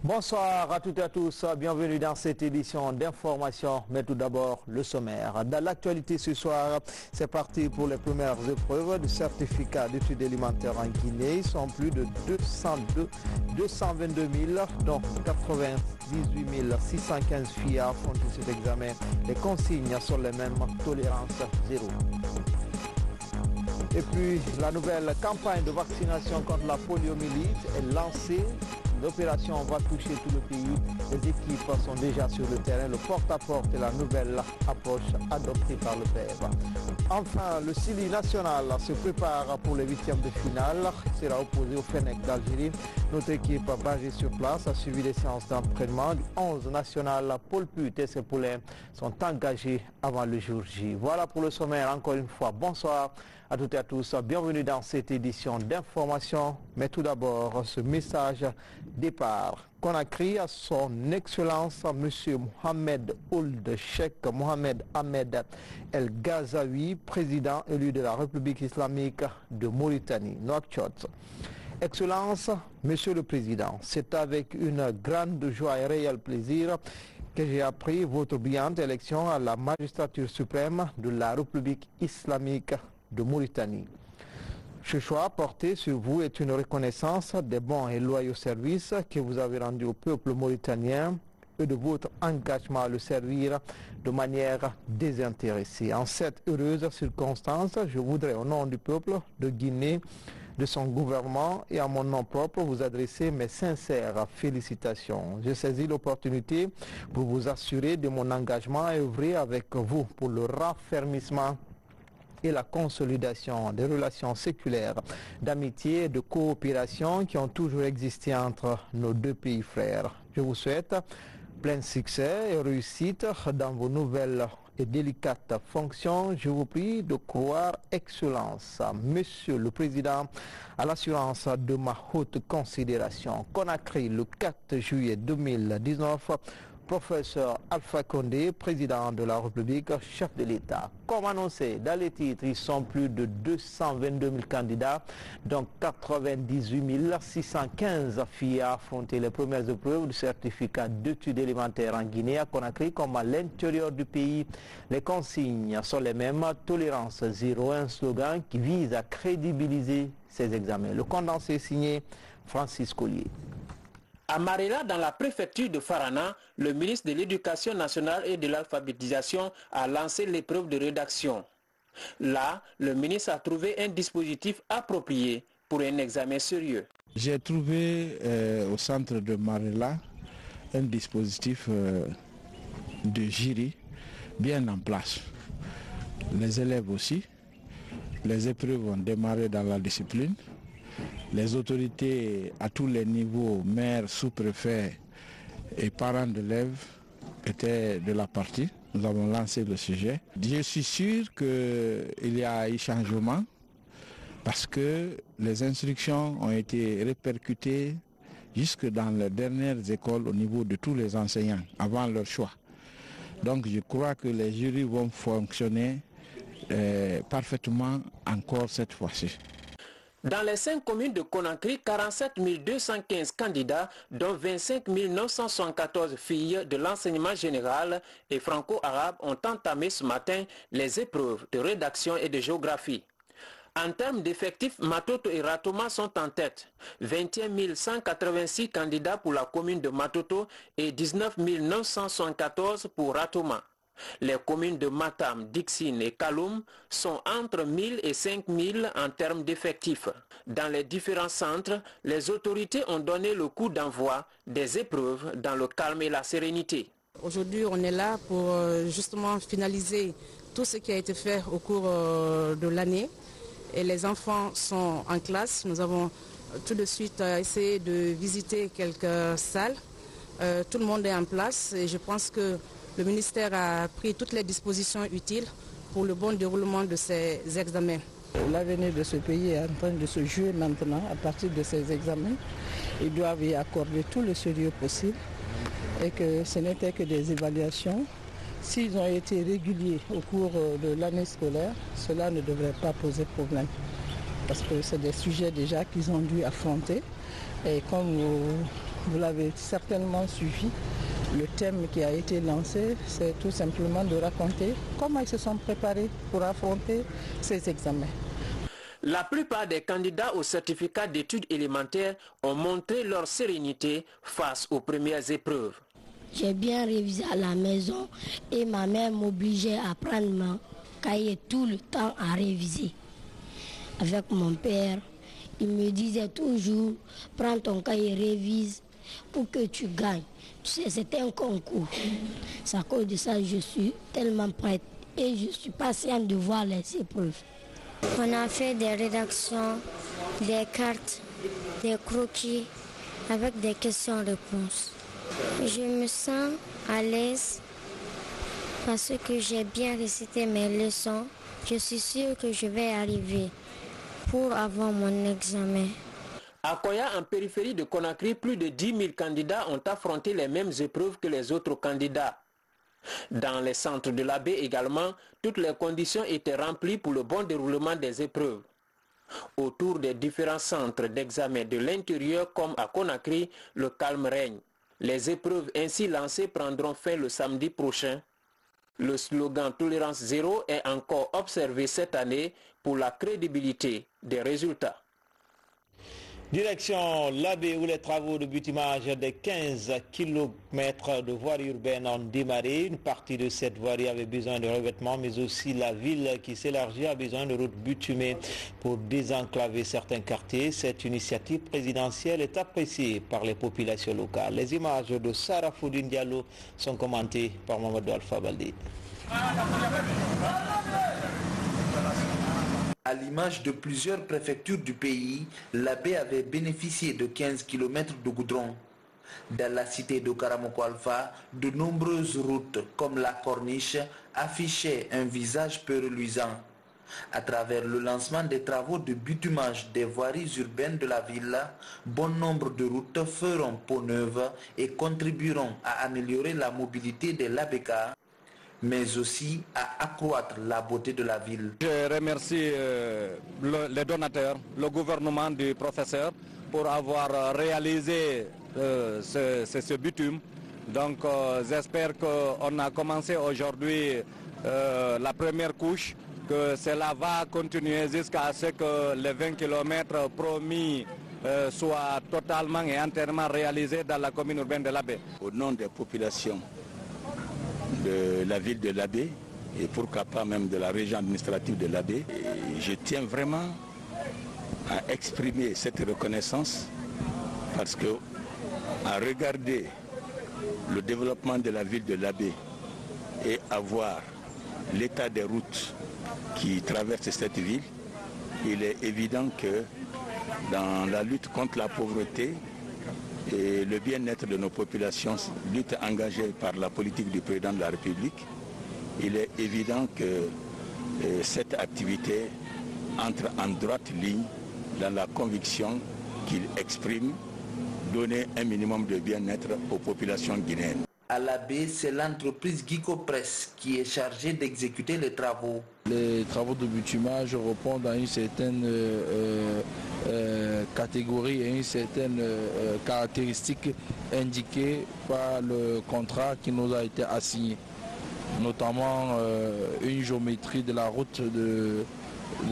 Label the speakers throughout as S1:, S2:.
S1: Bonsoir à toutes et à tous, bienvenue dans cette édition d'information, mais tout d'abord le sommaire. Dans l'actualité ce soir, c'est parti pour les premières épreuves du certificat d'études élémentaires en Guinée. Ils sont plus de 222 000, donc 98 615 filles affrontent cet examen. Les consignes sont les mêmes, tolérance zéro. Et puis, la nouvelle campagne de vaccination contre la poliomyélite est lancée. L'opération va toucher tout le pays. Les équipes sont déjà sur le terrain. Le porte-à-porte est la nouvelle approche adoptée par le PEV. Enfin, le Sili national se prépare pour les huitièmes de finale. Il sera opposé au Fennec d'Algérie. Notre équipe basée sur place a suivi les séances d'entraînement du 11 national. Paul Put et ses poulains sont engagés avant le jour J. Voilà pour le sommaire. Encore une fois, bonsoir à toutes et à tous. Bienvenue dans cette édition d'information. Mais tout d'abord, ce message départ. Conakry à son Excellence M. Mohamed Ould Cheikh Mohamed Ahmed El Ghazaoui, président élu de la République islamique de Mauritanie, Nouakchott. Excellence, Monsieur le Président, c'est avec une grande joie et réel plaisir que j'ai appris votre brillante élection à la magistrature suprême de la République islamique de Mauritanie. Ce choix porté sur vous est une reconnaissance des bons et loyaux services que vous avez rendus au peuple mauritanien et de votre engagement à le servir de manière désintéressée. En cette heureuse circonstance, je voudrais au nom du peuple de Guinée, de son gouvernement et à mon nom propre vous adresser mes sincères félicitations. J'ai saisi l'opportunité pour vous assurer de mon engagement et œuvrer avec vous pour le raffermissement et la consolidation des relations séculaires d'amitié et de coopération qui ont toujours existé entre nos deux pays frères. Je vous souhaite plein succès et réussite dans vos nouvelles et délicates fonctions. Je vous prie de croire, Excellence, Monsieur le Président, à l'assurance de ma haute considération. Conakry, le 4 juillet 2019, Professeur Alpha Condé, président de la République, chef de l'État. Comme annoncé dans les titres, ils sont plus de 222 000 candidats, donc 98 615 filles à affronter les premières épreuves du certificat d'études élémentaires en Guinée, à Conakry, comme à l'intérieur du pays. Les consignes sont les mêmes, tolérance zéro, un slogan qui vise à crédibiliser ces examens. Le condensé est signé Francis Collier.
S2: À Marella, dans la préfecture de Farana, le ministre de l'Éducation nationale et de l'alphabétisation a lancé l'épreuve de rédaction. Là, le ministre a trouvé un dispositif approprié pour un examen sérieux.
S3: J'ai trouvé au centre de Marella un dispositif de jury bien en place. Les élèves aussi. Les épreuves ont démarré dans la discipline. Les autorités à tous les niveaux, maires, sous-préfets et parents d'élèves étaient de la partie. Nous avons lancé le sujet. Je suis sûr qu'il y a eu changement parce que les instructions ont été répercutées jusque dans les dernières écoles au niveau de tous les enseignants avant leur choix. Donc je crois que les jurys vont fonctionner parfaitement encore cette fois-ci.
S2: Dans les 5 communes de Conakry, 47 215 candidats, dont 25 974 filles de l'enseignement général et franco-arabe ont entamé ce matin les épreuves de rédaction et de géographie. En termes d'effectifs, Matoto et Ratoma sont en tête. 21 186 candidats pour la commune de Matoto et 19 974 pour Ratoma. Les communes de Matam, Dixine et Kaloum sont entre 1000 et 5000 en termes d'effectifs. Dans les différents centres, les autorités ont donné le coup d'envoi des épreuves dans le calme et la sérénité.
S4: Aujourd'hui, on est là pour justement finaliser tout ce qui a été fait au cours de l'année. Et les enfants sont en classe. Nous avons tout de suite essayé de visiter quelques salles. Tout le monde est en place et je pense que le ministère a pris toutes les dispositions utiles pour le bon déroulement de ces examens.
S5: L'avenir de ce pays est en train de se jouer maintenant à partir de ces examens. Ils doivent y accorder tout le sérieux possible et que ce n'était que des évaluations. S'ils ont été réguliers au cours de l'année scolaire, cela ne devrait pas poser problème. Parce que c'est des sujets déjà qu'ils ont dû affronter. Et comme vous l'avez certainement suivi. Le thème qui a été lancé, c'est tout simplement de raconter comment ils se sont préparés pour affronter ces examens.
S2: La plupart des candidats au certificat d'études élémentaires ont montré leur sérénité face aux premières épreuves.
S6: J'ai bien révisé à la maison et ma mère m'obligeait à prendre mon cahier tout le temps à réviser. Avec mon père, il me disait toujours, prends ton cahier, révise pour que tu gagnes. Tu sais, c'était un concours. C'est à cause de ça que je suis tellement prête et je suis patiente de voir les épreuves.
S7: On a fait des rédactions, des cartes, des croquis avec des questions-réponses. Je me sens à l'aise parce que j'ai bien récité mes leçons. Je suis sûre que je vais arriver pour avoir mon examen.
S2: À Koya, en périphérie de Conakry, plus de 10 000 candidats ont affronté les mêmes épreuves que les autres candidats. Dans les centres de la baie également, toutes les conditions étaient remplies pour le bon déroulement des épreuves. Autour des différents centres d'examen de l'intérieur comme à Conakry, le calme règne. Les épreuves ainsi lancées prendront fin le samedi prochain. Le slogan « Tolérance zéro » est encore observé cette année pour la crédibilité des résultats.
S8: Direction l'Abbé où les travaux de bitumage des 15 km de voirie urbaine ont démarré. Une partie de cette voirie avait besoin de revêtement, mais aussi la ville qui s'élargit a besoin de routes bitumées pour désenclaver certains quartiers. Cette initiative présidentielle est appréciée par les populations locales. Les images de Sarah Foudine Diallo sont commentées par Mamadou Alpha Baldé.
S9: À l'image de plusieurs préfectures du pays, la baie avait bénéficié de 15 km de goudron. Dans la cité de Karamoko Alpha, de nombreuses routes comme la Corniche affichaient un visage peu reluisant. À travers le lancement des travaux de bitumage des voiries urbaines de la ville, bon nombre de routes feront peau neuve et contribueront à améliorer la mobilité de l'ABK, mais aussi à accroître la beauté de la ville.
S10: Je remercie les donateurs, le gouvernement du professeur pour avoir réalisé ce bitume. Donc j'espère qu'on a commencé aujourd'hui la première couche, que cela va continuer jusqu'à ce que les 20 km promis soient totalement et entièrement réalisés dans la commune urbaine de la baie.
S11: Au nom des populations de la ville de la baie et pourquoi pas même de la région administrative de la baie, je tiens vraiment à exprimer cette reconnaissance parce que à regarder le développement de la ville de la baie et à voir l'état des routes qui traversent cette ville, il est évident que dans la lutte contre la pauvreté et le bien-être de nos populations, lutte engagée par la politique du président de la République, il est évident que cette activité entre en droite ligne dans la conviction qu'il exprime donner un minimum de bien-être aux populations guinéennes.
S9: À la baie, c'est l'entreprise Gico Press qui est chargée d'exécuter les travaux.
S3: Les travaux de bitumage répondent à une certaine catégorie et une certaine caractéristique indiquée par le contrat qui nous a été assigné. Notamment une géométrie de la route de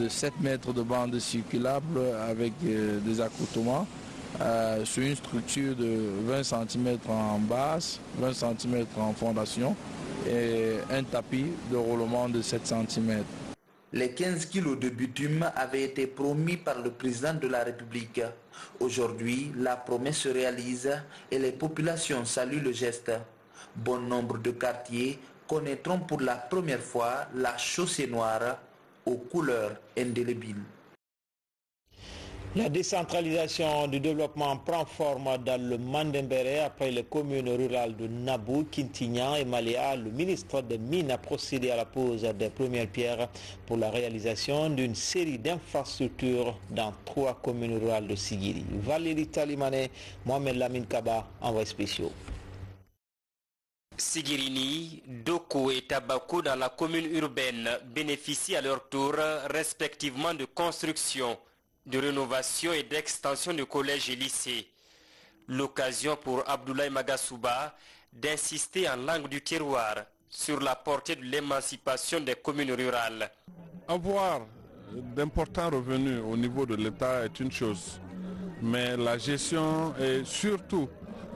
S3: 7 mètres de bande circulable avec des accoutrements. Sur une structure de 20 cm en base, 20 cm en fondation et un tapis de roulement de 7 cm.
S9: Les 15 kilos de bitume avaient été promis par le président de la République. Aujourd'hui, la promesse se réalise et les populations saluent le geste. Bon nombre de quartiers connaîtront pour la première fois la chaussée noire aux couleurs indélébiles.
S8: La décentralisation du développement prend forme dans le Mandembéré après les communes rurales de Nabou, Kintignan et Maléa. Le ministre des Mines a procédé à la pose des premières pierres pour la réalisation d'une série d'infrastructures dans 3 communes rurales de Sigiri. Valérie Talimane, Mohamed Lamine Kaba, envoyé spéciaux.
S2: Sigirini, Doko et Tabako dans la commune urbaine bénéficient à leur tour respectivement de construction, de rénovation et d'extension de collèges et lycées. L'occasion pour Abdoulaye Magasouba d'insister en langue du terroir sur la portée de l'émancipation des communes rurales.
S12: Avoir d'importants revenus au niveau de l'État est une chose, mais la gestion et surtout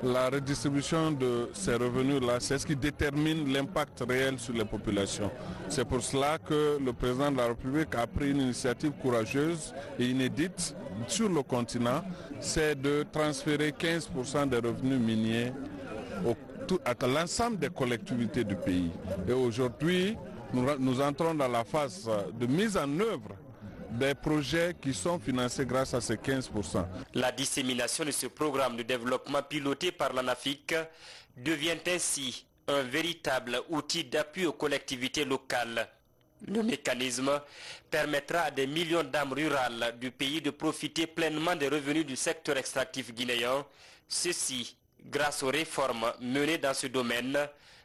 S12: la redistribution de ces revenus-là, c'est ce qui détermine l'impact réel sur les populations. C'est pour cela que le président de la République a pris une initiative courageuse et inédite sur le continent, c'est de transférer 15% des revenus miniers à l'ensemble des collectivités du pays. Et aujourd'hui, nous entrons dans la phase de mise en œuvre des projets qui sont financés grâce à ces 15%.
S2: La dissémination de ce programme de développement piloté par l'ANAFIC devient ainsi un véritable outil d'appui aux collectivités locales. Le mécanisme permettra à des millions d'âmes rurales du pays de profiter pleinement des revenus du secteur extractif guinéen, ceci grâce aux réformes menées dans ce domaine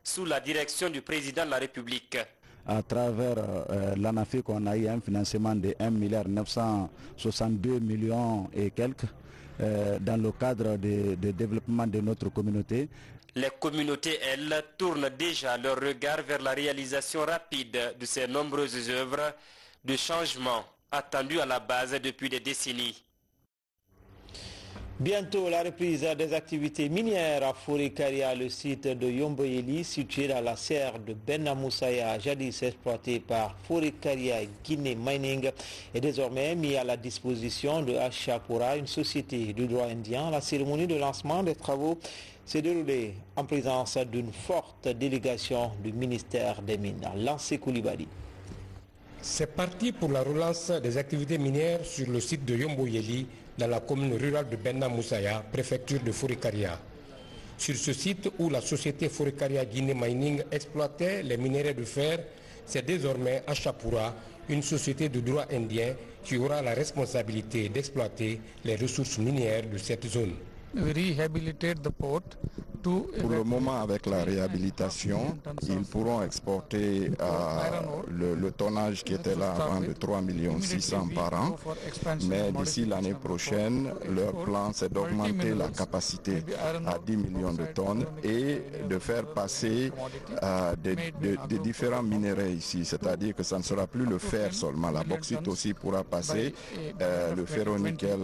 S2: sous la direction du président de la République.
S13: À travers l'ANAFIC, on a eu un financement de 1,962 milliards et quelques dans le cadre de développement de notre communauté.
S2: Les communautés, elles, tournent déjà leur regard vers la réalisation rapide de ces nombreuses œuvres de changement attendues à la base depuis des décennies.
S8: Bientôt, la reprise des activités minières à Fouré-Karia, le site de Yomboyeli, situé dans la serre de Benna Moussaïa, jadis exploité par Fouré-Karia Guinée Mining, est désormais mis à la disposition de Ashapura, une société du droit indien. La cérémonie de lancement des travaux s'est déroulée en présence d'une forte délégation du ministère des Mines. Lancé Koulibaly.
S14: C'est parti pour la relance des activités minières sur le site de Yomboyeli, dans la commune rurale de Benna Moussaïa, préfecture de Fouré-Karia. Sur ce site où la société Fouré-Karia Guinée Mining exploitait les minerais de fer, c'est désormais Ashapura, une société de droit indien, qui aura la responsabilité d'exploiter les ressources minières de cette zone.
S15: Pour le moment, avec la réhabilitation, ils pourront exporter le tonnage qui était là avant de 3,6 millions par an. Mais d'ici l'année prochaine, leur plan, c'est d'augmenter la capacité à 10 millions de tonnes et de faire passer des différents minéraux ici. C'est-à-dire que ça ne sera plus le fer seulement. La bauxite aussi pourra passer, le ferro-nickel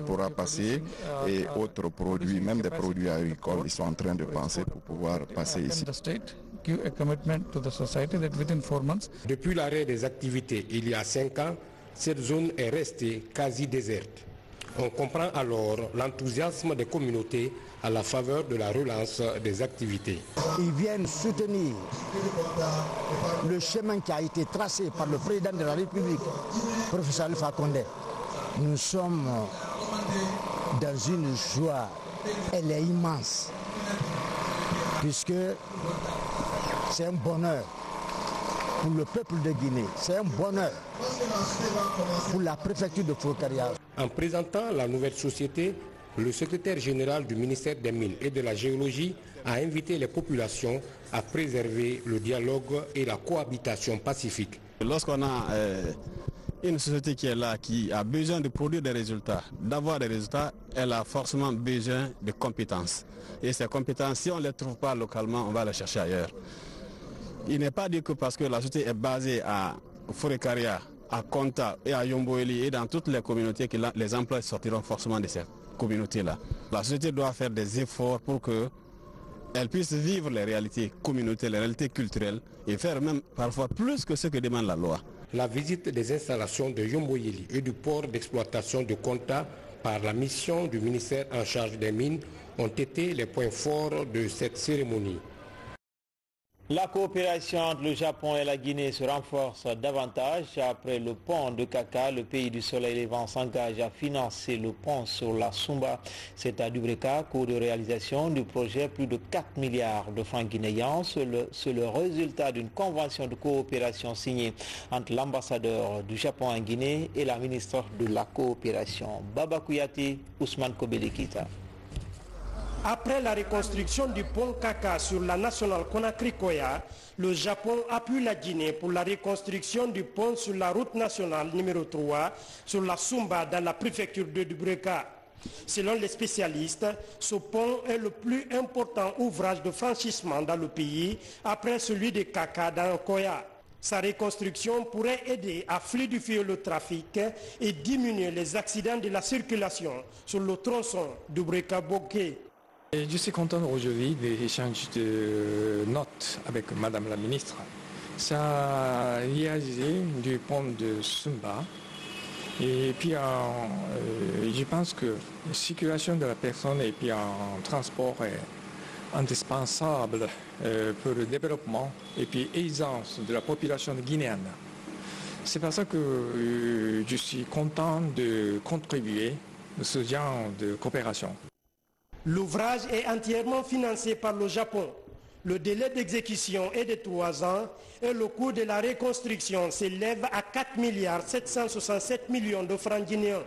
S15: pourra passer et autres produits, même des produits agricoles, ils sont en train de penser pour pouvoir passer ici.
S14: Depuis l'arrêt des activités il y a 5 ans, cette zone est restée quasi déserte. On comprend alors l'enthousiasme des communautés à la faveur de la relance des activités.
S16: Ils viennent soutenir le chemin qui a été tracé par le président de la République, professeur Alpha Condé. Nous sommes dans une joie, elle est immense, puisque c'est un bonheur pour le peuple de Guinée, c'est un bonheur pour la préfecture de Fouré-Karia.
S14: En présentant la nouvelle société, le secrétaire général du ministère des Mines et de la Géologie a invité les populations à préserver le dialogue et la cohabitation pacifique.
S17: Lorsqu'on a une société qui est là, qui a besoin de produire des résultats, d'avoir des résultats, elle a forcément besoin de compétences. Et ces compétences, si on ne les trouve pas localement, on va les chercher ailleurs. Il n'est pas dit que parce que la société est basée à Fouré-Karia, à Konta et à Yomboyeli et dans toutes les communautés que les emplois sortiront forcément de ces communautés-là. La société doit faire des efforts pour qu'elle puisse vivre les réalités communautaires, les réalités culturelles et faire même parfois plus que ce que demande la loi.
S14: La visite des installations de Yomboyeli et du port d'exploitation de Konta par la mission du ministère en charge des mines ont été les points forts de cette cérémonie.
S8: La coopération entre le Japon et la Guinée se renforce davantage. Après le pont de Kaka, le pays du soleil levant s'engage à financer le pont sur la Sumba. C'est à Dubreka, cours de réalisation du projet, plus de 4 milliards de francs guinéens. C'est le résultat d'une convention de coopération signée entre l'ambassadeur du Japon en Guinée et la ministre de la coopération. Baba Kouyati, Ousmane Kobelikita.
S18: Après la reconstruction du pont Kaka sur la nationale Conakry-Koya, le Japon appuie la Guinée pour la reconstruction du pont sur la route nationale numéro 3 sur la Sumba dans la préfecture de Dubreka. Selon les spécialistes, ce pont est le plus important ouvrage de franchissement dans le pays après celui de Kaka dans Koya. Sa reconstruction pourrait aider à fluidifier le trafic et diminuer les accidents de la circulation sur le tronçon du Breka-Boké.
S19: Je suis content aujourd'hui de l'échange de notes avec Madame la ministre. Ça a réalisé du pont de Sumba. Et puis je pense que la circulation de la personne et puis en transport est indispensable pour le développement et puis aisance de la population guinéenne. C'est pour ça que je suis content de contribuer à ce genre de coopération.
S18: L'ouvrage est entièrement financé par le Japon. Le délai d'exécution est de 3 ans et le coût de la reconstruction s'élève à 4,767 milliards de francs guinéens.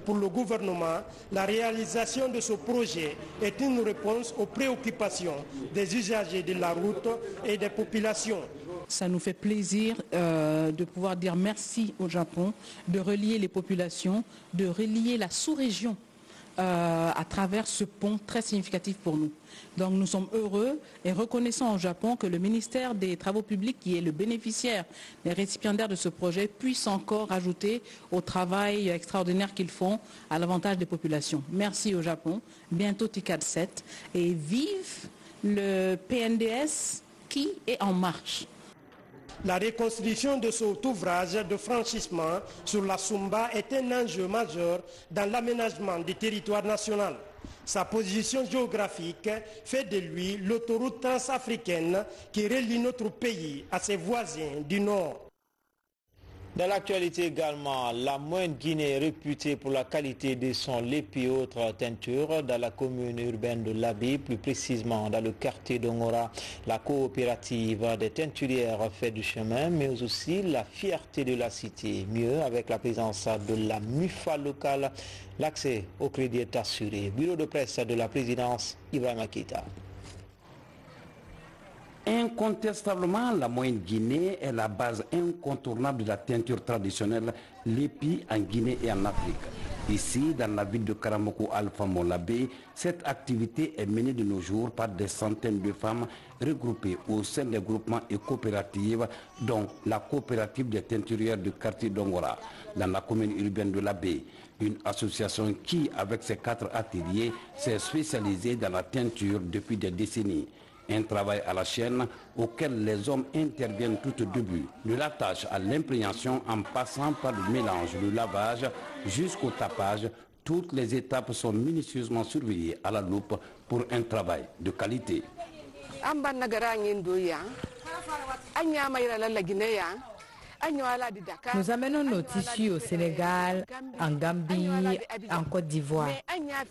S18: Pour le gouvernement, la réalisation de ce projet est une réponse aux préoccupations des usagers de la route et des populations.
S20: Ça nous fait plaisir de pouvoir dire merci au Japon, de relier les populations, de relier la sous-région à travers ce pont très significatif pour nous. Donc nous sommes heureux et reconnaissants au Japon que le ministère des Travaux publics, qui est le bénéficiaire des récipiendaires de ce projet, puisse encore ajouter au travail extraordinaire qu'ils font à l'avantage des populations. Merci au Japon, bientôt TICAD 7 et vive le PNDS qui est en marche.
S18: La reconstruction de cet ouvrage de franchissement sur la Sumba est un enjeu majeur dans l'aménagement du territoire national. Sa position géographique fait de lui l'autoroute transafricaine qui relie notre pays à ses voisins du Nord.
S8: Dans l'actualité également, la Moyenne Guinée est réputée pour la qualité de son lépi et autres teintures dans la commune urbaine de Labé, plus précisément dans le quartier d'Ongora. La coopérative des teinturières fait du chemin, mais aussi la fierté de la cité. Mieux, avec la présence de la MUFA locale, l'accès au crédit est assuré. Bureau de presse de la présidence, Ibrahima Keïta.
S21: Incontestablement, la Moyenne Guinée est la base incontournable de la teinture traditionnelle, l'épi en Guinée et en Afrique. Ici, dans la ville de Karamoko Alpha Molabé, cette activité est menée de nos jours par des centaines de femmes regroupées au sein des groupements et coopératives, dont la coopérative des teinturières du quartier d'Ongora, dans la commune urbaine de Labé. Une association qui, avec ses 4 ateliers, s'est spécialisée dans la teinture depuis des décennies. Un travail à la chaîne auquel les hommes interviennent tout au début, de la tâche à l'imprégnation en passant par le mélange, le lavage jusqu'au tapage. Toutes les étapes sont minutieusement surveillées à la loupe pour un travail de qualité.
S22: Nous amenons nos tissus au Sénégal, en Gambie, en Côte d'Ivoire.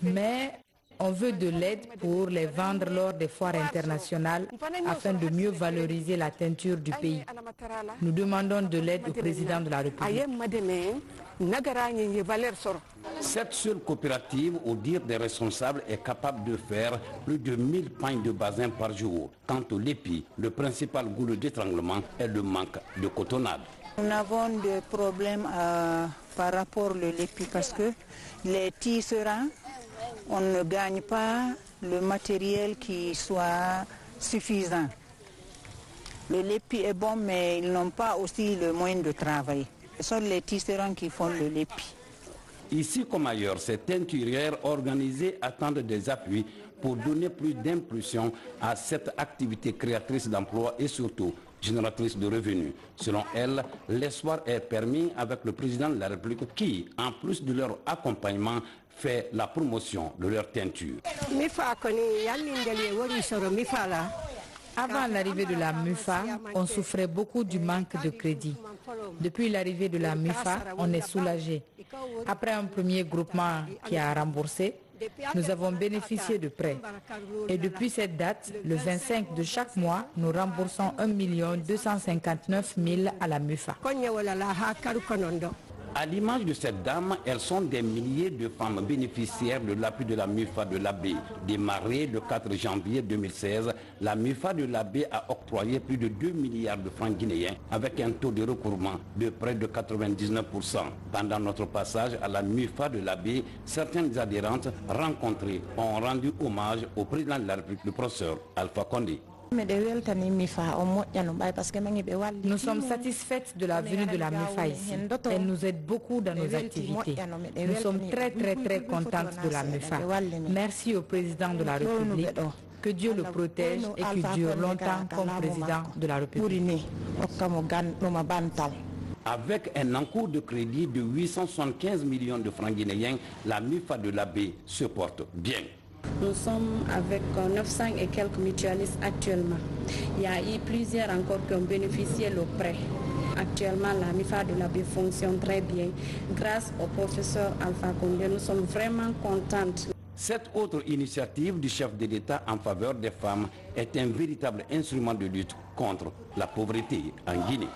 S22: Mais on veut de l'aide pour les vendre lors des foires internationales afin de mieux valoriser la teinture du pays. Nous demandons de l'aide au président de la République.
S21: Cette seule coopérative, au dire des responsables, est capable de faire plus de 1000 pagnes de basin par jour. Quant au lépi, le principal goulot d'étranglement est le manque de cotonnade.
S23: Nous avons des problèmes par rapport au lépi parce que les tisserands, on ne gagne pas le matériel qui soit suffisant. Le lépi est bon, mais ils n'ont pas aussi le moyen de travailler. Ce sont les tisserands qui font le lépi.
S21: Ici comme ailleurs, ces teinturières organisées attendent des appuis pour donner plus d'impulsion à cette activité créatrice d'emplois et surtout génératrice de revenus. Selon elle, l'espoir est permis avec le président de la République qui, en plus de leur accompagnement, fait la promotion de leur teinture.
S22: Avant l'arrivée de la MUFA, on souffrait beaucoup du manque de crédit. Depuis l'arrivée de la MUFA, on est soulagé. Après un premier groupement qui a remboursé, nous avons bénéficié de prêts. Et depuis cette date, le 25 de chaque mois, nous remboursons 1 259 000 à la MUFA.
S21: À l'image de cette dame, elles sont des milliers de femmes bénéficiaires de l'appui de la MUFA de l'Abbé. Démarrée le 4 janvier 2016, la MUFA de l'Abbé a octroyé plus de 2 milliards de francs guinéens avec un taux de recouvrement de près de 99%. Pendant notre passage à la MUFA de l'Abbé, certaines adhérentes rencontrées ont rendu hommage au président de la République, le professeur Alpha Condé.
S22: Nous sommes satisfaites de la venue de la MUFA ici. Elle nous aide beaucoup dans nos activités. Nous sommes très contentes de la MUFA. Merci au président de la République. Que Dieu le protège et qu'il dure longtemps comme président de la République.
S21: Avec un encours de crédit de 875 millions de francs guinéens, la MUFA de l'Abbé se porte bien.
S1: Nous sommes avec 900 et quelques mutualistes actuellement. Il y a eu plusieurs encore qui ont bénéficié le prêt. Actuellement, la MUFA de l'Abbé fonctionne très bien. Grâce au professeur Alpha Condé, nous sommes vraiment contentes.
S21: Cette autre initiative du chef de l'État en faveur des femmes est un véritable instrument de lutte contre la pauvreté en Guinée.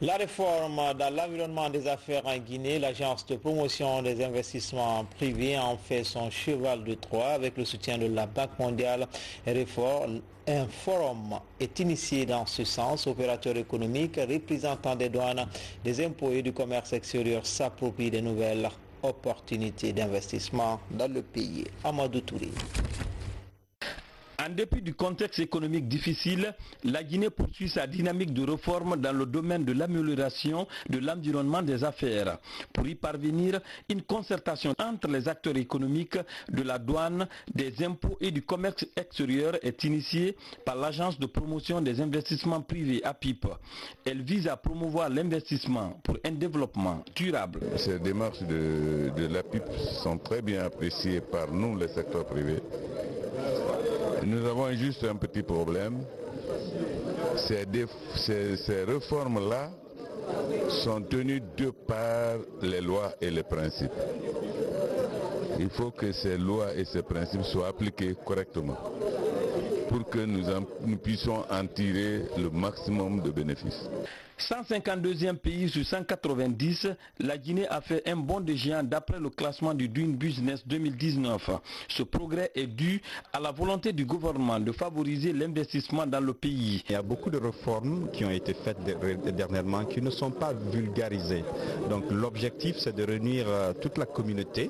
S8: La réforme dans l'environnement des affaires en Guinée, l'agence de promotion des investissements privés en fait son cheval de Troie avec le soutien de la Banque mondiale. Un forum est initié dans ce sens. Opérateurs économiques, représentants des douanes, des impôts et du commerce extérieur s'approprient des nouvelles opportunités d'investissement dans le pays. Amadou Touré.
S4: En dépit du contexte économique difficile, la Guinée poursuit sa dynamique de réforme dans le domaine de l'amélioration de l'environnement des affaires. Pour y parvenir, une concertation entre les acteurs économiques de la douane, des impôts et du commerce extérieur est initiée par l'Agence de promotion des investissements privés APIP. Elle vise à promouvoir l'investissement pour un développement durable.
S5: Ces démarches de l'APIP sont très bien appréciées par nous, les secteurs privés. Nous avons juste un petit problème. Ces réformes-là sont tenues de par les lois et les principes. Il faut que ces lois et ces principes soient appliqués correctement pour que nous puissions en tirer le maximum de bénéfices.
S4: 152e pays sur 190, la Guinée a fait un bond de géant d'après le classement du Doing Business 2019. Ce progrès est dû à la volonté du gouvernement de favoriser l'investissement dans le pays.
S24: Il y a beaucoup de réformes qui ont été faites dernièrement qui ne sont pas vulgarisées. Donc l'objectif c'est de réunir toute la communauté,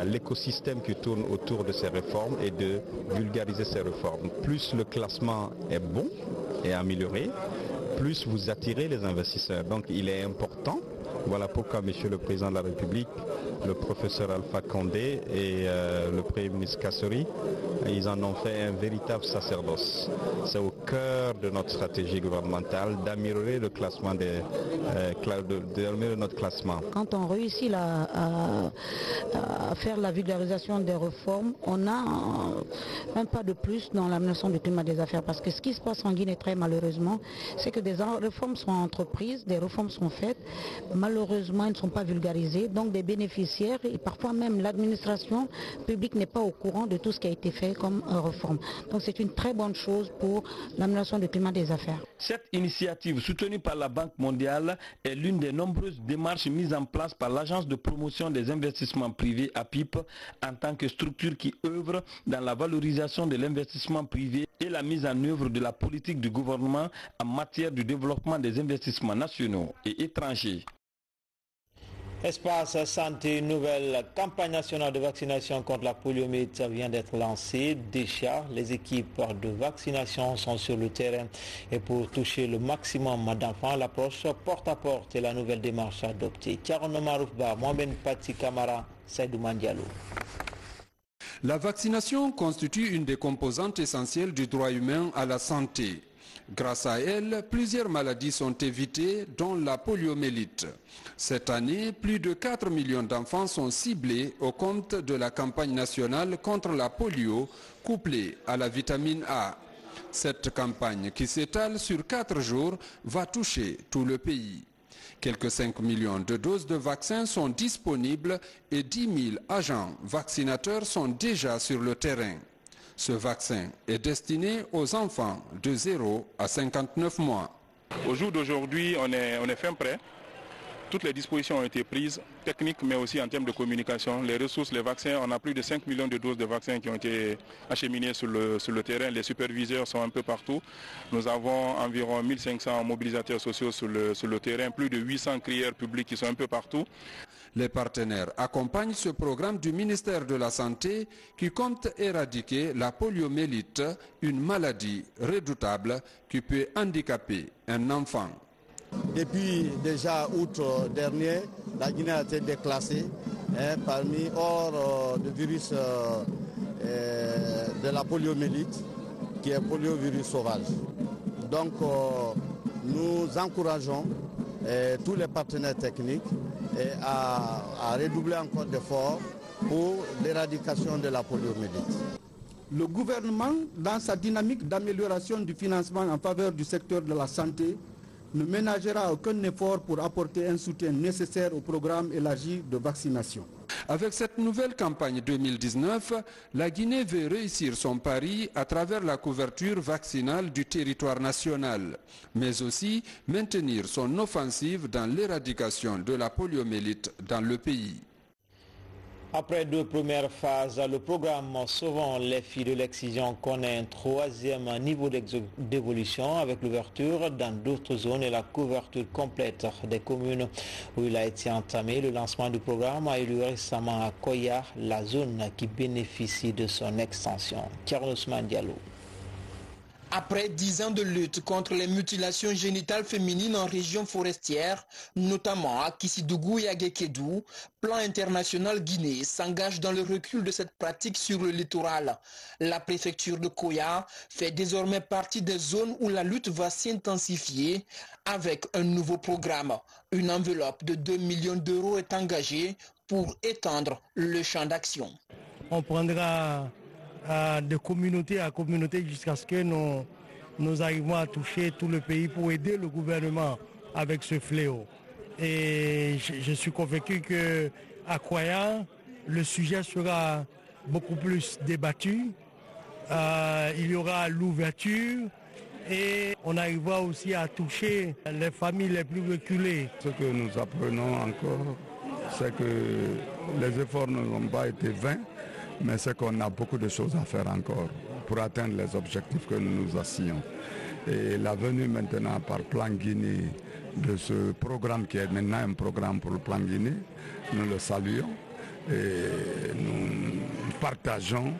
S24: l'écosystème qui tourne autour de ces réformes et de vulgariser ces réformes. Plus le classement est bon et amélioré, plus vous attirez les investisseurs. Donc il est important, voilà pourquoi Monsieur le Président de la République, le professeur Alpha Condé et le Premier ministre Kassori, ils en ont fait un véritable sacerdoce. C'est au cœur de notre stratégie gouvernementale d'améliorer le classement d'améliorer notre classement.
S25: Quand on réussit à faire la vulgarisation des réformes, on a un pas de plus dans l'amélioration du climat des affaires. Parce que ce qui se passe en Guinée très malheureusement, c'est que des réformes sont entreprises, des réformes sont faites, malheureusement elles ne sont pas vulgarisées, donc des bénéficiaires et parfois même l'administration publique n'est pas au courant de tout ce qui a été fait comme réforme. Donc c'est une très bonne chose pour l'amélioration du climat des affaires.
S4: Cette initiative soutenue par la Banque mondiale est l'une des nombreuses démarches mises en place par l'Agence de promotion des investissements privés APIP en tant que structure qui œuvre dans la valorisation de l'investissement privé et la mise en œuvre de la politique du gouvernement en matière de développement des investissements nationaux et étrangers.
S8: Espace santé, nouvelle campagne nationale de vaccination contre la poliomyélite vient d'être lancée. Déjà, les équipes de vaccination sont sur le terrain et pour toucher le maximum d'enfants, l'approche porte-à-porte est la nouvelle démarche adoptée. Karono Maroufba, Mohamed Pati Kamara, Saïdou Mandialo.
S26: La vaccination constitue une des composantes essentielles du droit humain à la santé. Grâce à elle, plusieurs maladies sont évitées, dont la poliomyélite. Cette année, plus de 4 millions d'enfants sont ciblés au compte de la campagne nationale contre la polio, couplée à la vitamine A. Cette campagne, qui s'étale sur 4 jours, va toucher tout le pays. Quelques 5 millions de doses de vaccins sont disponibles et 10 000 agents vaccinateurs sont déjà sur le terrain. Ce vaccin est destiné aux enfants de 0 à 59 mois.
S27: Au jour d'aujourd'hui, on est fin prêt
S12: toutes les dispositions ont été prises, techniques mais aussi en termes de communication. Les ressources, les vaccins, on a plus de 5 millions de doses de vaccins qui ont été acheminées sur le terrain. Les superviseurs sont un peu partout. Nous avons environ 1500 mobilisateurs sociaux sur le terrain, plus de 800 crieurs publics qui sont un peu partout.
S26: Les partenaires accompagnent ce programme du ministère de la Santé qui compte éradiquer la poliomyélite, une maladie redoutable qui peut handicaper un enfant.
S3: Depuis déjà août dernier, la Guinée a été déclassée parmi hors de virus de la poliomyélite, qui est poliovirus sauvage. Donc nous encourageons tous les partenaires techniques à redoubler encore d'efforts pour l'éradication de la poliomyélite.
S6: Le gouvernement, dans sa dynamique d'amélioration du financement en faveur du secteur de la santé, ne ménagera aucun effort pour apporter un soutien nécessaire au programme élargi de vaccination.
S26: Avec cette nouvelle campagne 2019, la Guinée veut réussir son pari à travers la couverture vaccinale du territoire national, mais aussi maintenir son offensive dans l'éradication de la poliomyélite dans le pays.
S8: Après 2 premières phases, le programme Sauvant les filles de l'excision connaît un 3e niveau d'évolution avec l'ouverture dans d'autres zones et la couverture complète des communes où il a été entamé. Le lancement du programme a eu lieu récemment à Koya, la zone qui bénéficie de son extension. Thierry Ousmane Diallo.
S7: Après 10 ans de lutte contre les mutilations génitales féminines en région forestière, notamment à Kissidougou et à Guékédou, Plan International Guinée s'engage dans le recul de cette pratique sur le littoral. La préfecture de Koya fait désormais partie des zones où la lutte va s'intensifier avec un nouveau programme. Une enveloppe de 2 millions d'euros est engagée pour étendre le champ d'action.
S18: On prendra de communauté à communauté jusqu'à ce que nous arrivons à toucher tout le pays pour aider le gouvernement avec ce fléau. Et je suis convaincu qu'à Koya, le sujet sera beaucoup plus débattu. Il y aura l'ouverture et on arrivera aussi à toucher les familles les plus reculées.
S9: Ce que nous apprenons encore, c'est que les efforts n'ont pas été vains, mais c'est qu'on a beaucoup de choses à faire encore pour atteindre les objectifs que nous nous assignons. Et la venue maintenant par Plan Guinée de ce programme qui est maintenant un programme pour le Plan Guinée, nous le saluons et nous partageons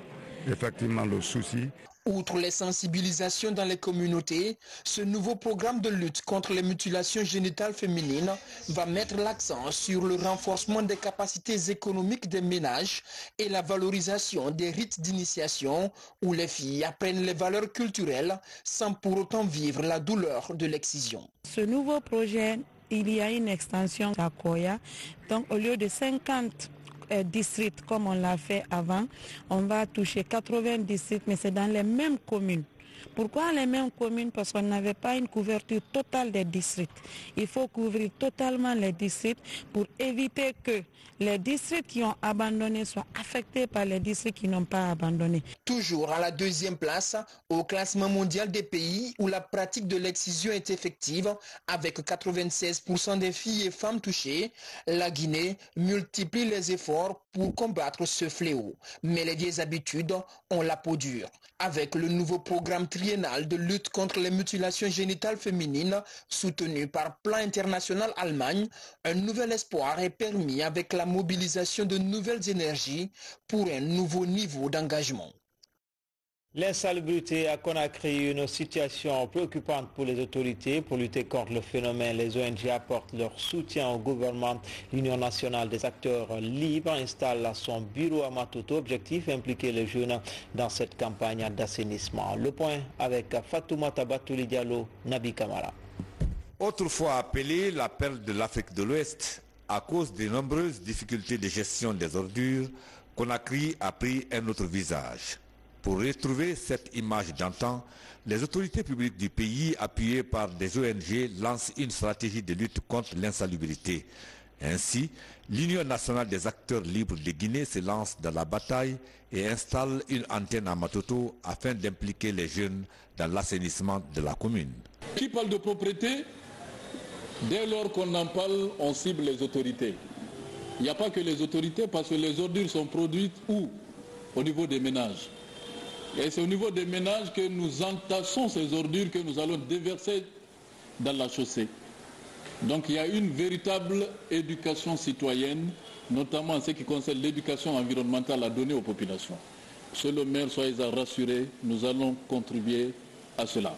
S9: effectivement le souci.
S7: Outre les sensibilisations dans les communautés, ce nouveau programme de lutte contre les mutilations génitales féminines va mettre l'accent sur le renforcement des capacités économiques des ménages et la valorisation des rites d'initiation où les filles apprennent les valeurs culturelles sans pour autant vivre la douleur de l'excision.
S23: Ce nouveau projet, il y a une extension à Koya, donc au lieu de 50 districts comme on l'a fait avant, on va toucher 80 districts, mais c'est dans les mêmes communes. Pourquoi les mêmes communes? Parce qu'on n'avait pas une couverture totale des districts. Il faut couvrir totalement les districts pour éviter que les districts qui ont abandonné soient affectés par les districts qui n'ont pas abandonné.
S7: Toujours à la 2e place au classement mondial des pays où la pratique de l'excision est effective, avec 96% des filles et femmes touchées, la Guinée multiplie les efforts pour combattre ce fléau. Mais les vieilles habitudes ont la peau dure. Avec le nouveau programme triennal de lutte contre les mutilations génitales féminines soutenu par Plan International Allemagne, un nouvel espoir est permis avec la mobilisation de nouvelles énergies pour un nouveau niveau d'engagement.
S8: L'insalubrité à Conakry, une situation préoccupante pour les autorités. Pour lutter contre le phénomène, les ONG apportent leur soutien au gouvernement. L'Union nationale des acteurs libres installe son bureau à Matoto. Objectif, impliquer les jeunes dans cette campagne d'assainissement. Le point avec Fatoumata Batouli Diallo, Nabi Kamara.
S10: Autrefois appelée la perle de l'Afrique de l'Ouest, à cause des nombreuses difficultés de gestion des ordures, Conakry a pris un autre visage. Pour retrouver cette image d'antan, les autorités publiques du pays, appuyées par des ONG, lancent une stratégie de lutte contre l'insalubrité. Ainsi, l'Union nationale des acteurs libres de Guinée se lance dans la bataille et installe une antenne à Matoto afin d'impliquer les jeunes dans l'assainissement de la commune.
S11: Qui parle de propriété
S2: Dès lors qu'on en parle, on cible les autorités. Il n'y a pas que les autorités parce que les ordures sont produites où? Au niveau des ménages. Et c'est au niveau des ménages que nous entassons ces ordures que nous allons déverser dans la chaussée. Donc il y a une véritable éducation citoyenne, notamment en ce qui concerne l'éducation environnementale à donner aux populations. Monsieur le maire, soyez rassurés, nous allons contribuer à cela.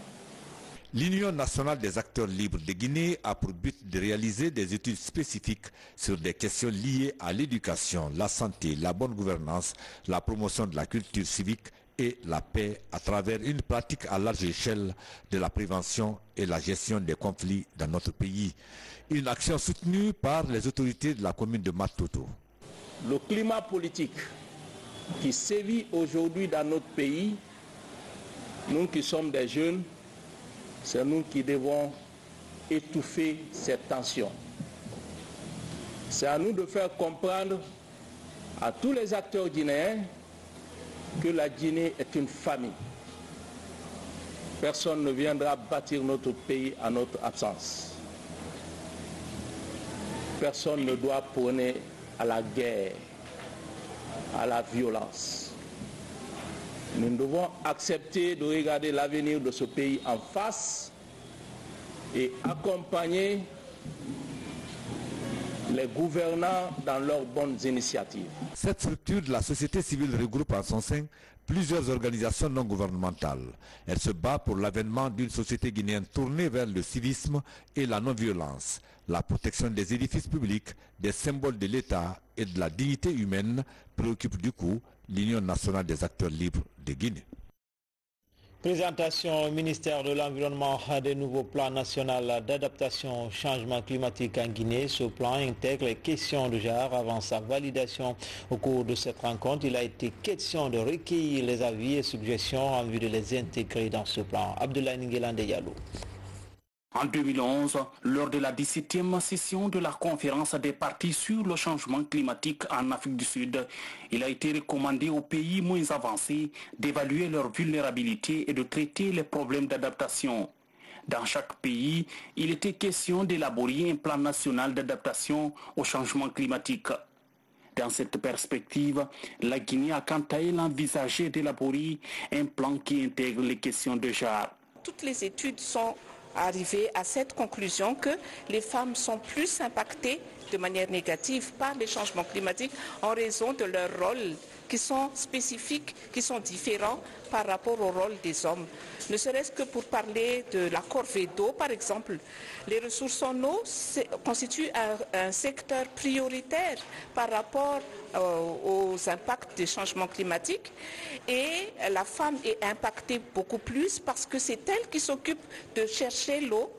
S10: L'Union nationale des acteurs libres de Guinée a pour but de réaliser des études spécifiques sur des questions liées à l'éducation, la santé, la bonne gouvernance, la promotion de la culture civique et la paix à travers une pratique à large échelle de la prévention et la gestion des conflits dans notre pays. Une action soutenue par les autorités de la commune de Matoto.
S11: Le climat politique qui sévit aujourd'hui dans notre pays, nous qui sommes des jeunes, c'est nous qui devons étouffer cette tension. C'est à nous de faire comprendre à tous les acteurs guinéens que la Guinée est une famille. Personne ne viendra bâtir notre pays à notre absence. Personne ne doit prôner à la guerre, à la violence. Nous devons accepter de regarder l'avenir de ce pays en face et accompagner les gouvernants dans leurs bonnes initiatives.
S10: Cette structure de la société civile regroupe en son sein plusieurs organisations non gouvernementales. Elle se bat pour l'avènement d'une société guinéenne tournée vers le civisme et la non-violence, la protection des édifices publics, des symboles de l'État et de la dignité humaine, préoccupe du coup l'Union nationale des acteurs libres de Guinée.
S8: Présentation au ministère de l'Environnement des nouveaux plans national d'adaptation au changement climatique en Guinée. Ce plan intègre les questions de genre avant sa validation. Au cours de cette rencontre, il a été question de recueillir les avis et suggestions en vue de les intégrer dans ce plan. Abdoulaye Nguelande Diallo.
S13: En 2011, lors de la 17e session de la conférence des parties sur le changement climatique en Afrique du Sud, il a été recommandé aux pays moins avancés d'évaluer leur vulnérabilité et de traiter les problèmes d'adaptation. Dans chaque pays, il était question d'élaborer un plan national d'adaptation au changement climatique. Dans cette perspective, la Guinée a quant à elle envisagé d'élaborer un plan qui intègre les questions de genre.
S15: Toutes les études sont arriver à cette conclusion que les femmes sont plus impactées de manière négative par les changements climatiques en raison de leurs rôles qui sont spécifiques, qui sont différents par rapport au rôle des hommes. Ne serait-ce que pour parler de la corvée d'eau, par exemple, les ressources en eau constituent un secteur prioritaire par rapport aux impacts des changements climatiques et la femme est impactée beaucoup plus parce que c'est elle qui s'occupe de chercher l'eau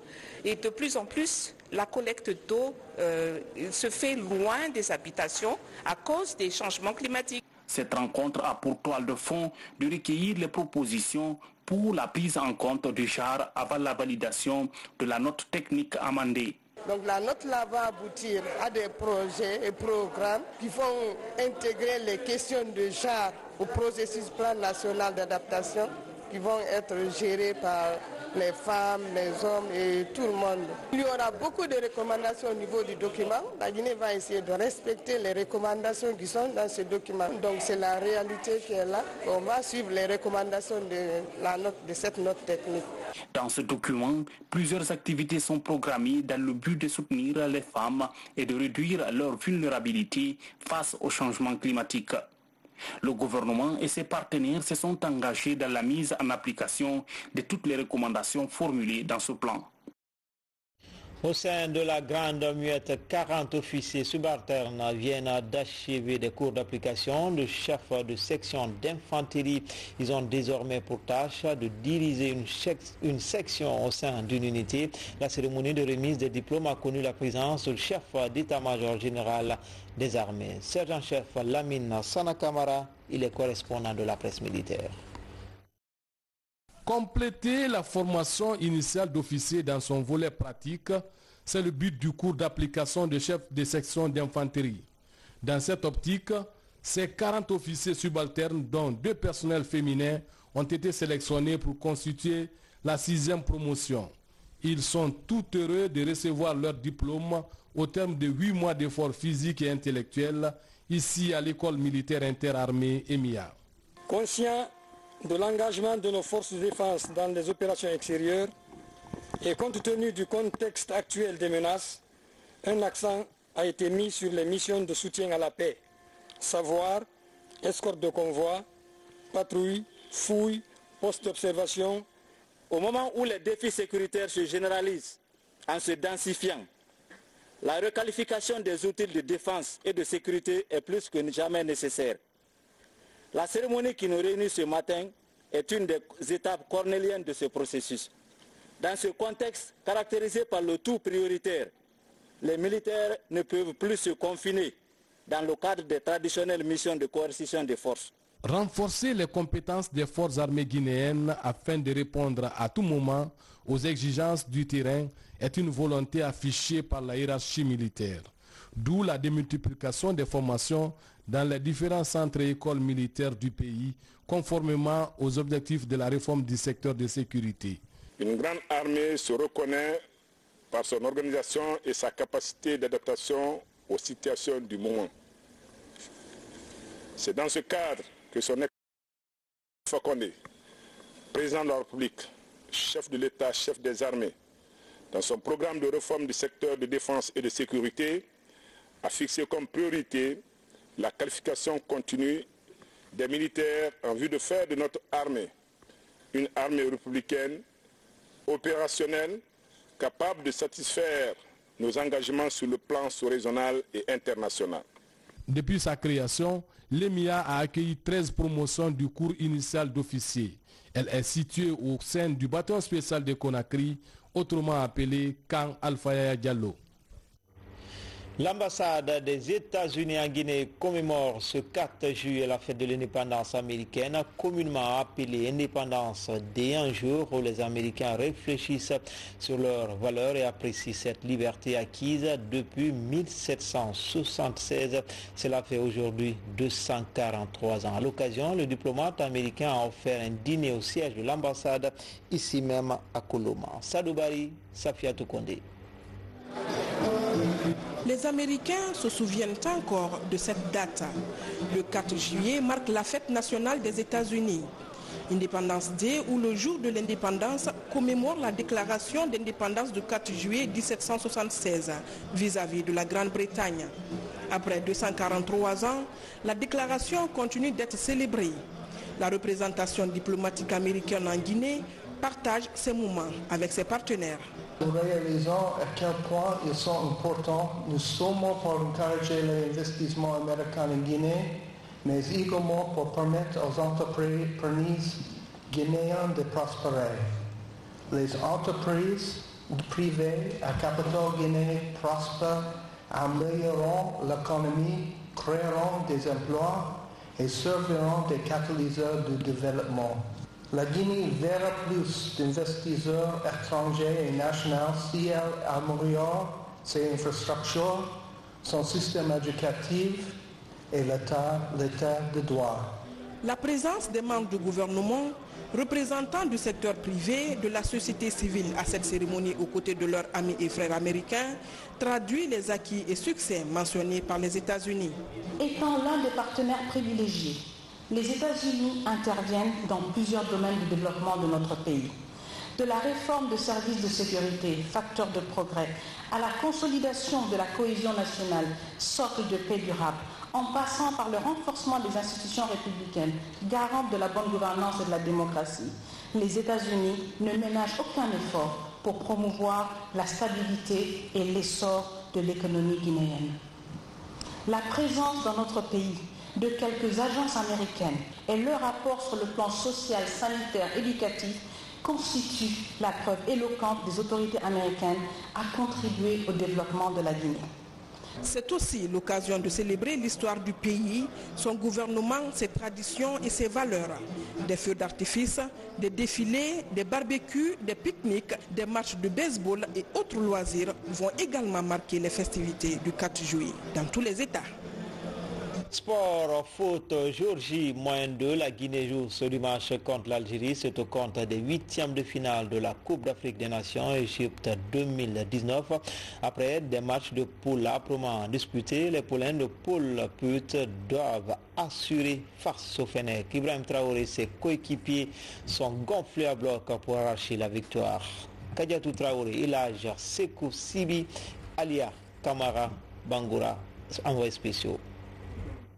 S15: et de plus en plus la collecte d'eau se fait loin des habitations à cause des changements climatiques.
S13: Cette rencontre a pour toile de fond de recueillir les propositions pour la prise en compte du genre avant la validation de la note technique amendée.
S16: Donc la note là va aboutir à des projets et programmes qui vont intégrer les questions de genre au processus plan national d'adaptation qui vont être gérés par les femmes, les hommes et tout le monde. Il y aura beaucoup de recommandations au niveau du document. La Guinée va essayer de respecter les recommandations qui sont dans ce document. Donc c'est la réalité qui est là. On va suivre les recommandations de cette note technique.
S13: Dans ce document, plusieurs activités sont programmées dans le but de soutenir les femmes et de réduire leur vulnérabilité face au changement climatique. Le gouvernement et ses partenaires se sont engagés dans la mise en application de toutes les recommandations formulées dans ce plan.
S8: Au sein de la Grande Muette, 40 officiers subalternes viennent d'achever des cours d'application de chef de section d'infanterie. Ils ont désormais pour tâche de diriger une section au sein d'une unité. La cérémonie de remise des diplômes a connu la présence du chef d'état-major général des armées. Sergent-chef Lamine Sanakamara, il est correspondant de la presse militaire.
S17: Compléter la formation initiale d'officier dans son volet pratique, c'est le but du cours d'application de chef de section d'infanterie. Dans cette optique, ces 40 officiers subalternes, dont 2 personnels féminins, ont été sélectionnés pour constituer la 6e promotion. Ils sont tout heureux de recevoir leur diplôme au terme de 8 mois d'efforts physiques et intellectuels ici à l'école militaire interarmée EMIA.
S1: Conscient de l'engagement de nos forces de défense dans les opérations extérieures et compte tenu du contexte actuel des menaces, un accent a été mis sur les missions de soutien à la paix, savoir, escorte de convoi, patrouille, fouille, poste d'observation. Au moment où les défis sécuritaires se généralisent en se densifiant, la requalification des outils de défense et de sécurité est plus que jamais nécessaire. La cérémonie qui nous réunit ce matin est une des étapes cornéliennes de ce processus. Dans ce contexte caractérisé par le tout prioritaire, les militaires ne peuvent plus se confiner dans le cadre des traditionnelles missions de coercition des forces.
S17: Renforcer les compétences des forces armées guinéennes afin de répondre à tout moment aux exigences du terrain est une volonté affichée par la hiérarchie militaire. D'où la démultiplication des formations dans les différents centres et écoles militaires du pays, conformément aux objectifs de la réforme du secteur de sécurité.
S14: Une grande armée se reconnaît par son organisation et sa capacité d'adaptation aux situations du moment. C'est dans ce cadre que son Excellence Fakonde, président de la République, chef de l'État, chef des armées, dans son programme de réforme du secteur de défense et de sécurité, a fixé comme priorité la qualification continue des militaires en vue de faire de notre armée une armée républicaine, opérationnelle, capable de satisfaire nos engagements sur le plan sous-régional et international.
S17: Depuis sa création, l'EMIA a accueilli 13 promotions du cours initial d'officier. Elle est située au sein du bataillon spécial de Conakry, autrement appelé Camp Alpha Yaya Diallo.
S8: L'ambassade des États-Unis en Guinée commémore ce 4 juillet la fête de l'indépendance américaine, communément appelée Indépendance Day, un jour où les Américains réfléchissent sur leurs valeurs et apprécient cette liberté acquise depuis 1776. Cela fait aujourd'hui 243 ans. À l'occasion, le diplomate américain a offert un dîner au siège de l'ambassade, ici même à Koloma. Sadoubari, Safiatou Kondé.
S19: Les Américains se souviennent encore de cette date. Le 4 juillet marque la fête nationale des États-Unis. Independence Day, ou le jour de l'indépendance, commémore la déclaration d'indépendance du 4 juillet 1776 vis-à-vis de la Grande-Bretagne. Après 243 ans, la déclaration continue d'être célébrée. La représentation diplomatique américaine en Guinée partage ces moments avec ses partenaires.
S20: Nous réalisons à quel point ils sont importants, non seulement pour encourager l'investissement américain en Guinée, mais également pour permettre aux entreprises guinéennes de prospérer. Les entreprises privées à capital guinéen prospèrent, amélioreront l'économie, créeront des emplois et serviront des catalyseurs de développement. La Guinée verra plus d'investisseurs étrangers et nationaux si elle améliore ses infrastructures, son système éducatif et l'état de droit.
S19: La présence des membres du gouvernement, représentants du secteur privé, de la société civile à cette cérémonie aux côtés de leurs amis et frères américains traduit les acquis et succès mentionnés par les États-Unis.
S21: Étant l'un des partenaires privilégiés, les États-Unis interviennent dans plusieurs domaines du développement de notre pays. De la réforme de services de sécurité, facteur de progrès, à la consolidation de la cohésion nationale, socle de paix durable, en passant par le renforcement des institutions républicaines, garantes de la bonne gouvernance et de la démocratie, les États-Unis ne ménagent aucun effort pour promouvoir la stabilité et l'essor de l'économie guinéenne. La présence dans notre pays de quelques agences américaines et leur rapport sur le plan social, sanitaire, éducatif constituent la preuve éloquente des autorités américaines à contribuer au développement de la Guinée.
S19: C'est aussi l'occasion de célébrer l'histoire du pays, son gouvernement, ses traditions et ses valeurs. Des feux d'artifice, des défilés, des barbecues, des pique-niques, des matchs de baseball et autres loisirs vont également marquer les festivités du 4 juillet dans tous les États.
S8: Sport, foot, Géorgie, -2. La Guinée joue ce dimanche contre l'Algérie. C'est au compte des 8e de finale de la Coupe d'Afrique des Nations Égypte 2019. Après des matchs de poule âprement disputés, les poulains de poule pute doivent assurer face au Fennec. Ibrahim Traoré et ses coéquipiers sont gonflés à bloc pour arracher la victoire. Kadiatou Traoré, Ilaj, Sekou Sibi, Alia, Kamara, Bangoura, envoyés spéciaux.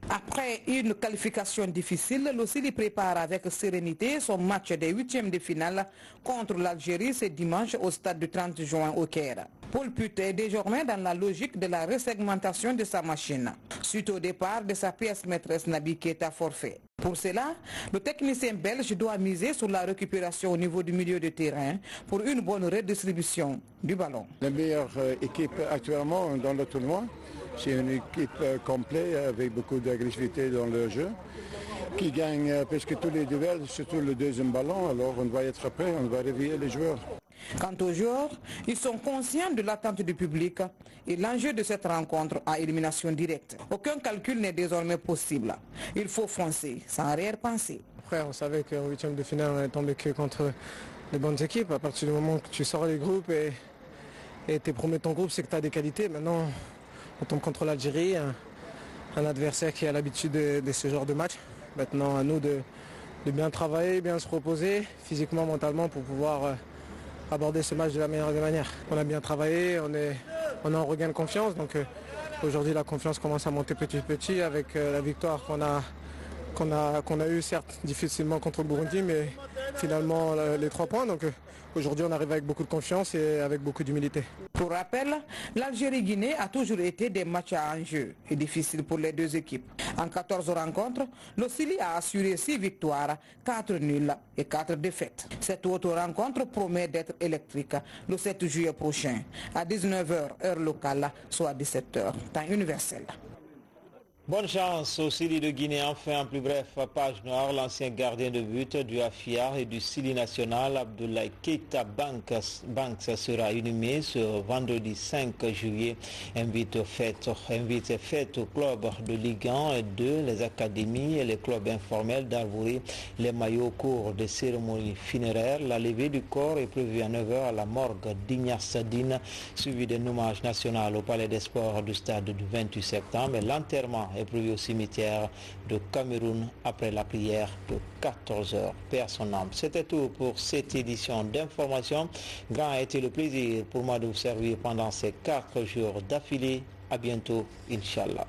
S4: Après une qualification difficile, l'Océlie prépare avec sérénité son match des 8e de finale contre l'Algérie ce dimanche au stade du 30 juin au Caire. Paul Put est désormais dans la logique de la resegmentation de sa machine, suite au départ de sa pièce maîtresse Naby Keita forfait. Pour cela, le technicien belge doit miser sur la récupération au niveau du milieu de terrain pour une bonne redistribution du ballon.
S5: La meilleure équipe actuellement dans le tournoi, c'est une équipe complète avec beaucoup d'agressivité dans le jeu, qui gagne presque tous les duels, surtout le deuxième ballon. Alors on doit être prêt, on doit réveiller les joueurs.
S4: Quant aux joueurs, ils sont conscients de l'attente du public et l'enjeu de cette rencontre à élimination directe. Aucun calcul n'est désormais possible. Il faut foncer sans arrière-pensée.
S12: Après, on savait qu'en 8e de finale, on est tombé que contre les bonnes équipes. À partir du moment que tu sors les groupes et tu es premier de ton groupe, c'est que tu as des qualités. Maintenant, on tombe contre l'Algérie, un adversaire qui a l'habitude de ce genre de match. Maintenant, à nous de bien travailler, bien se reposer, physiquement, mentalement, pour pouvoir aborder ce match de la meilleure des manières. On a bien travaillé, on est en regain de confiance. Donc aujourd'hui, la confiance commence à monter petit à petit avec la victoire qu'on a eue, certes, difficilement contre le Burundi, mais finalement les 3 points. Donc aujourd'hui, on arrive avec beaucoup de confiance et avec beaucoup d'humilité.
S4: Pour rappel, l'Algérie-Guinée a toujours été des matchs à enjeu et difficiles pour les deux équipes. En 14 rencontres, l'Océlie a assuré 6 victoires, 4 nuls et 4 défaites. Cette autre rencontre promet d'être électrique le 7 juillet prochain, à 19h heure locale, soit 17h, temps universel.
S8: Bonne chance au Sili de Guinée. Enfin, en plus bref, page noire, l'ancien gardien de but du Afia et du Sili national, Abdoulaye Keita Banks sera inhumé ce vendredi 5 juillet. Invite faite au club de Ligue 1 et 2, les académies et les clubs informels d'arborer les maillots au cours des cérémonies funéraires. La levée du corps est prévue à 9h à la morgue d'Ignace-Sadine, suivi d'un hommage national au Palais des Sports du stade du 28 septembre. Et l'enterrement est prévu au cimetière de Cameroun après la prière de 14h. Paix à son âme. C'était tout pour cette édition d'information. Grand a été le plaisir pour moi de vous servir pendant ces 4 jours d'affilée. À bientôt, Inch'Allah.